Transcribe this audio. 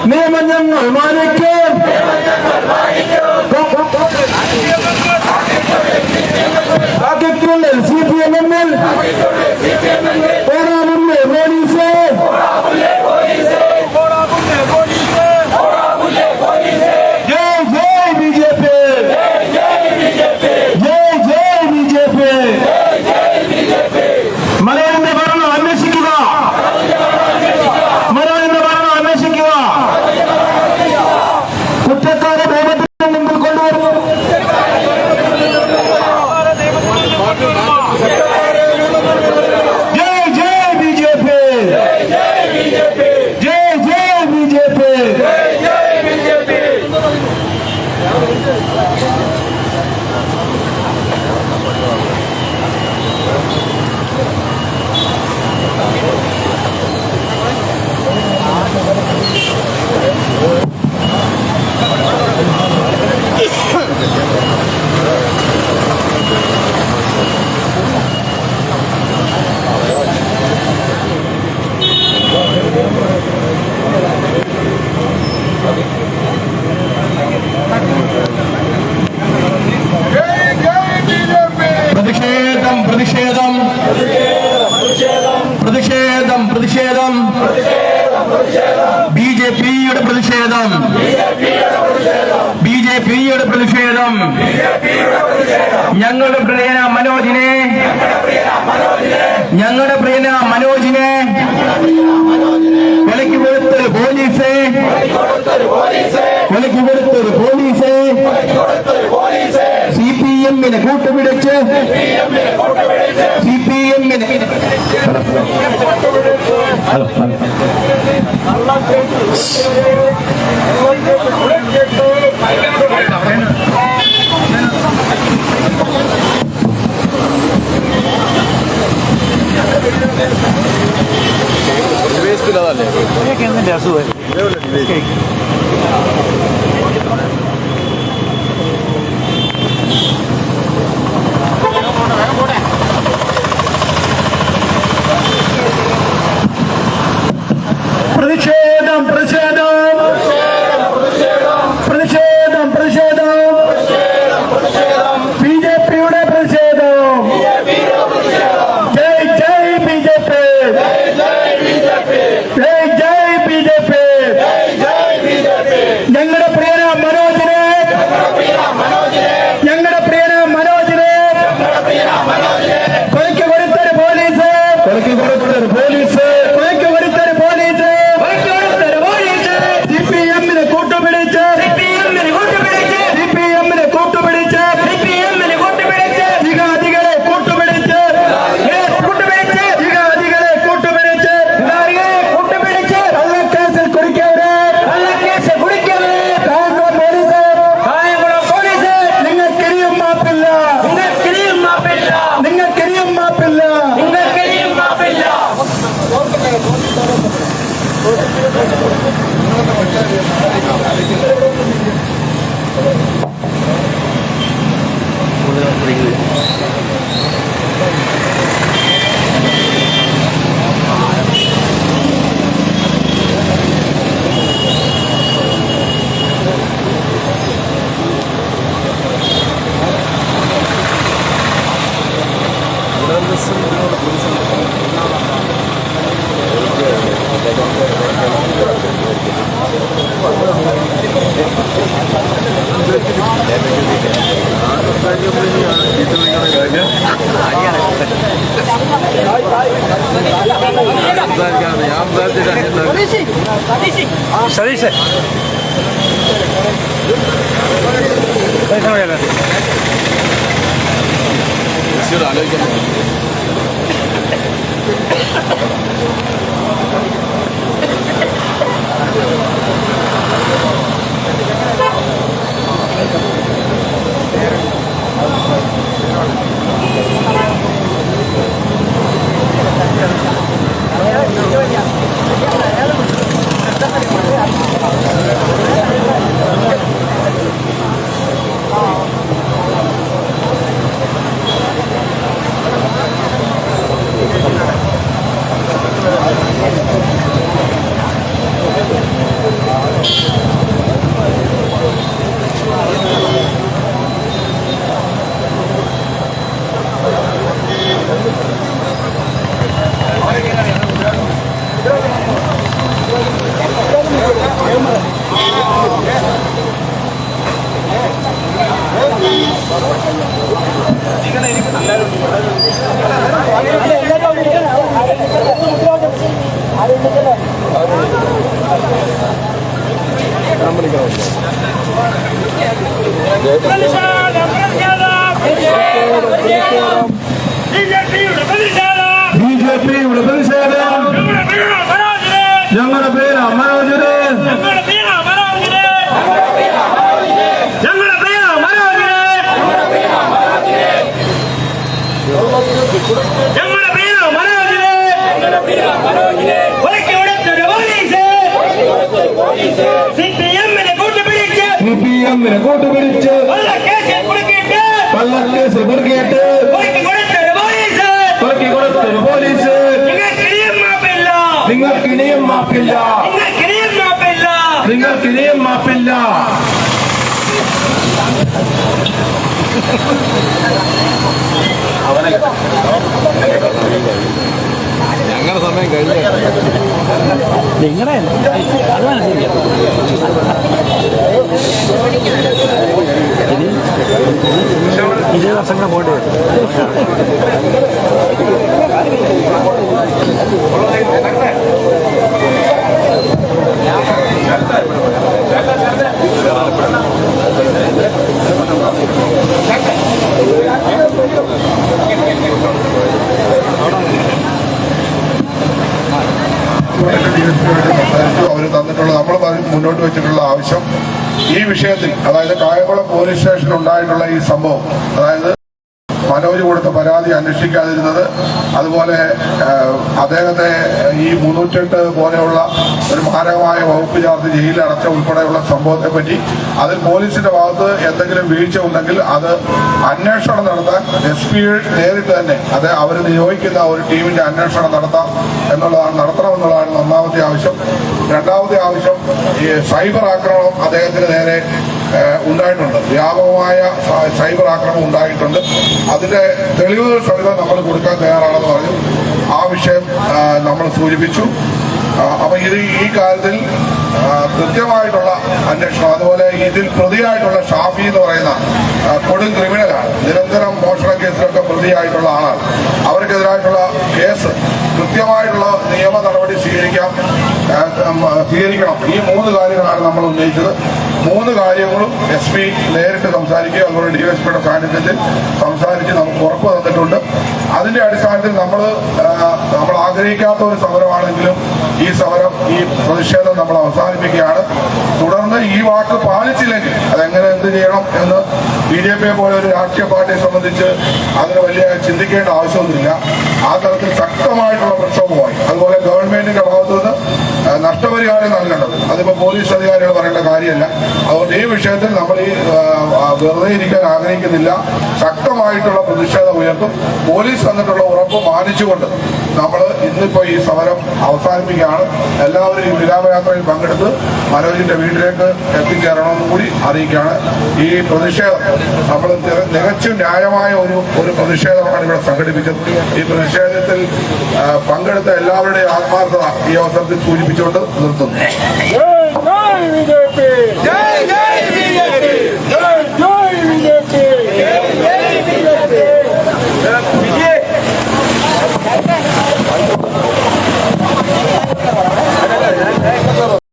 നിയമം ഞങ്ങൾ മാനിക്കും. കാക്കിക്കുള്ളിൽ CPM-ൽ പോരാമുന്നേ പോലീസ്. ജയ് ജയ് BJP, ജയ് ജയ് BJP. മലയാളിന്റെ ഭരണം അന്വേഷിക്കുക, മലയാളിന്റെ ഭരണം അന്വേഷിക്കുക. കുറ്റക്കാരെ നിയമത്തിന് മുമ്പിൽ കൊണ്ടുവരുന്നു. ജയ് ജയ് BJP, ജയ് ജയ് BJP. പ്രതിഷേധം പ്രതിഷേധം പ്രതിഷേധം പ്രതിഷേധം BJP-യുടെ പ്രതിഷേധം, BJP-യുടെ പ്രതിഷേധം. ഞങ്ങളുടെ പ്രിയന മനോജിനെ, ഞങ്ങളുടെ പ്രിയന മനോജിനെ കൊലയ്ക്ക് കൊടുത്തൊരു പോലീസ്, കൊലയ്ക്ക് കൊടുത്തൊരു പോലീസ്. CPM-നെ കൂട്ടുപിടിച്ച്, CPM-നെ എന്തിന്റെ അസുഖം? പ്രതിഷേധം പ്രതിഷേധം പ്രതിഷേധം പ്രതിഷേധം BJP-യുടെ പ്രതിഷേധം. ജയ് ജയ് BJP, ജയ് ജയ് BJP. ഞങ്ങളുടെ പ്രിയന മനോജിനെ, ഞങ്ങളുടെ പ്രിയന മനോജിനെ കൊലയ്ക്ക് കൊടുത്തൊരു പോലീസ്, കൊലയ്ക്ക് കൊടുത്തൊരു പോലീസ്, കൊലയ്ക്ക് കൊടുത്തൊരു പോലീസ്. CPM-നെ കൂട്ടുപിടിച്ച്, CPM-നെ കൂട്ടുപിടിച്ച്, CPM-നെ കൂട്ടുപിടിച്ച്, CPM-നെ കൂട്ടുപിടിച്ച്, ജിഹാദികളെ കൂട്ടുപിടിച്ച്, കൂട്ടുപിടിച്ച്, ജിഹാദികളെ കൂട്ടുപിടിച്ച്, കൂട്ടുപിടിച്ച്, കള്ളക്കേസിൽ കുടിക്കവരെ, കള്ളക്കേസിൽ കുടിക്കവരെ. കായംകുളം പോലീസ്, കായംകുളം പോലീസ്, നിങ്ങൾക്കിനിയും മാപ്പില്ല, നിങ്ങൾക്കിനിയും മാപ്പില്ല, നിങ്ങൾക്കിനിയും മാപ്പില്ല, നിങ്ങൾക്കിനിയും മാപ്പില്ല. സതീഷ് ആലോചിക്കാൻ സിപിഎമ്മിന്റെ പ്രതിഷേധം ഞങ്ങളുടെ പേര് മനോജിന് സിപിഎമ്മിനെ കൂട്ടുപിടിച്ച് കള്ളക്കേസിൽ കുടുക്കിയിട്ട് കൊടുത്തൊരു പോലീസ് നിങ്ങൾക്കിനിയും മാപ്പില്ല നിങ്ങൾക്കിനിയും മാപ്പില്ല. ഞങ്ങളുടെ സമയം കഴിഞ്ഞ നിങ്ങളുടെ അതാണ് ശരിയാ. ഇതേ വർഷങ്ങളെ പോയിട്ട് അവർ തന്നിട്ടുള്ള നമ്മൾ മുന്നോട്ട് വെച്ചിട്ടുള്ള ആവശ്യം ഈ വിഷയത്തിൽ, അതായത് കായംകുളം പോലീസ് സ്റ്റേഷനിൽ ഉണ്ടായിട്ടുള്ള ഈ സംഭവം, അതായത് മനോജ് കൊടുത്ത പരാതി അന്വേഷിക്കാതിരുന്നത്, അതുപോലെ അദ്ദേഹത്തെ ഈ 308 പോലെയുള്ള ഒരു മാരകമായ വകുപ്പ് ചേർത്ത് ജയിലിൽ അടച്ച ഉൾപ്പെടെയുള്ള സംഭവത്തെ പറ്റി അതിൽ പോലീസിന്റെ ഭാഗത്ത് എന്തെങ്കിലും വീഴ്ച ഉണ്ടെങ്കിൽ അത് അന്വേഷണം നടത്താൻ SP നേരിട്ട് തന്നെ അവർ നിയോഗിക്കുന്ന ഒരു ടീമിന്റെ അന്വേഷണം നടത്തണമെന്നുള്ളതാണ് ഒന്നാമത്തെ ആവശ്യം. രണ്ടാമത്തെ ആവശ്യം, ഈ സൈബർ ആക്രമണം അദ്ദേഹത്തിന് നേരെ ഉണ്ടായിട്ടുണ്ട്, വ്യാപകമായ സൈബർ ആക്രമണം ഉണ്ടായിട്ടുണ്ട്. അതിന്റെ തെളിവുകൾ സഹിതം നമ്മൾ കൊടുക്കാൻ തയ്യാറാണെന്ന് പറഞ്ഞു. ആ വിഷയം നമ്മൾ സൂചിപ്പിച്ചു. അപ്പൊ ഈ കാര്യത്തിൽ കൃത്യമായിട്ടുള്ള അന്വേഷണം, അതുപോലെ ഇതിൽ പ്രതിയായിട്ടുള്ള ഷാഫി എന്ന് പറയുന്ന കൊടും ക്രിമിനലാണ്, നിരന്തരം മോഷണ കേസിലൊക്കെ പ്രതിയായിട്ടുള്ള ആളാണ്. അവർക്കെതിരായിട്ടുള്ള കേസ് കൃത്യമായിട്ടുള്ള നിയമ നടപടി സ്വീകരിക്കണം. ഈ 3 കാര്യങ്ങളാണ് നമ്മൾ ഉന്നയിച്ചത്. 3 കാര്യങ്ങളും SP നേരിട്ട് സംസാരിക്കുക, അതുപോലെ DSPയുടെ സാന്നിധ്യത്തിൽ സംസാരിച്ച് നമുക്ക് ഉറപ്പ് തന്നിട്ടുണ്ട്. അതിന്റെ അടിസ്ഥാനത്തിൽ നമ്മൾ ആഗ്രഹിക്കാത്ത ഒരു സമരമാണെങ്കിലും ഈ പ്രതിഷേധം നമ്മൾ അവസാനിപ്പിക്കുകയാണ്. തുടർന്ന് ഈ വാക്ക് പാലിച്ചില്ലെങ്കിൽ അതെങ്ങനെ എന്ത് ചെയ്യണം എന്ന് BJP പോലെ ഒരു രാഷ്ട്രീയ പാർട്ടിയെ സംബന്ധിച്ച് അതിന് വലിയ ചിന്തിക്കേണ്ട ആവശ്യമൊന്നുമില്ല. ആ തരത്തിൽ ശക്തമായിട്ടുള്ള പ്രക്ഷോഭമായി, അതുപോലെ ഗവൺമെന്റിന്റെ ഭാഗത്തുനിന്ന് നഷ്ടപരിഹാരം നൽകേണ്ടത് അതിപ്പോ പോലീസ് അധികാരികൾ പറയേണ്ട കാര്യമല്ല. അതുകൊണ്ട് ഈ വിഷയത്തിൽ നമ്മൾ വെറുതെ ഇരിക്കാൻ ആഗ്രഹിക്കുന്നില്ല. ശക്തമായിട്ടുള്ള പ്രതിഷേധം ഉയർത്തും. പോലീസ് തന്നിട്ടുള്ള ഉറപ്പ് മാനിച്ചുകൊണ്ട് നമ്മൾ ഇന്നിപ്പോ ഈ സമരം അവസാനിപ്പിക്കുകയാണ്. എല്ലാവരും ഈ വിരാമയാത്രയിൽ പങ്കെടുത്ത് മനോജിന്റെ വീട്ടിലേക്ക് എത്തിച്ചേരണമെന്നും കൂടി അറിയിക്കുകയാണ്. ഈ പ്രതിഷേധം നമ്മൾ തികച്ചും ന്യായമായ ഒരു പ്രതിഷേധമാണ് ഇവിടെ സംഘടിപ്പിച്ചത്. ഈ പ്രതിഷേധത്തിൽ പങ്കെടുത്ത എല്ലാവരുടെയും ആത്മാർത്ഥത ഈ അവസരത്തിൽ സൂചിപ്പിച്ചുകൊണ്ട് നിർത്തുന്നു.